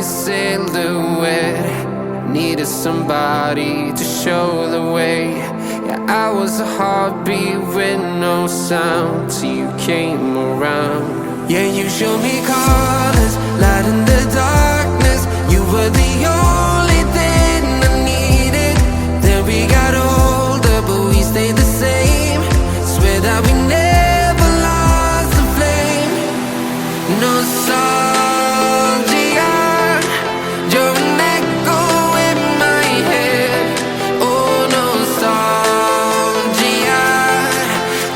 silhouette. Needed somebody to show the way. Yeah, I was a heartbeat with no sound till you came around. Yeah, you showed me colors, light in the darkness. You were the only thing I needed. Then we got older, but we stayed the same. Swear that we never lost the flame. Nostalgia, you're an echo in my head. Oh, nostalgia,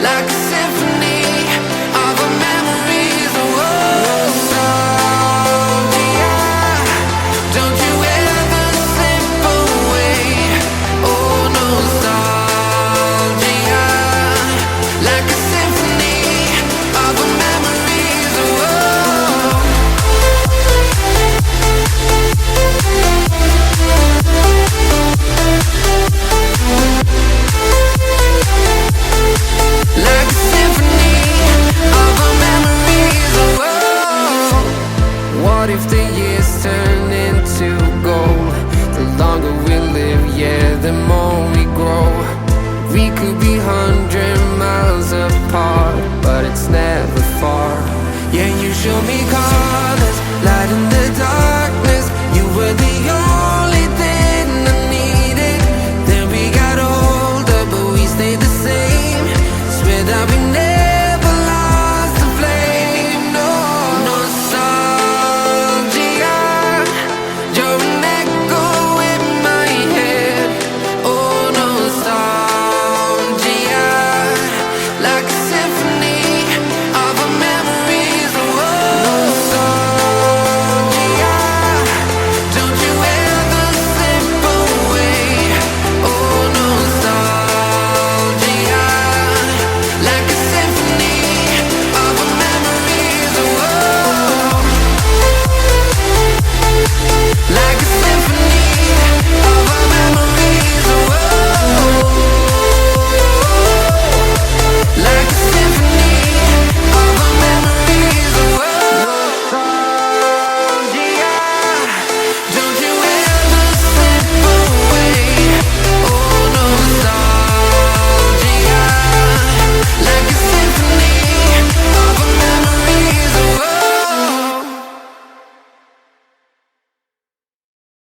like a symphony of our memories. Oh, nostalgia, don't you ever slip away. Oh, nostalgia, like a symphony of our memories. Oh, like a symphony of our memories. Oh, what if the years turn into gold? The longer we live, yeah, the more we grow. We could be 100 miles apart, but it's never far. Yeah, you show me colors, light in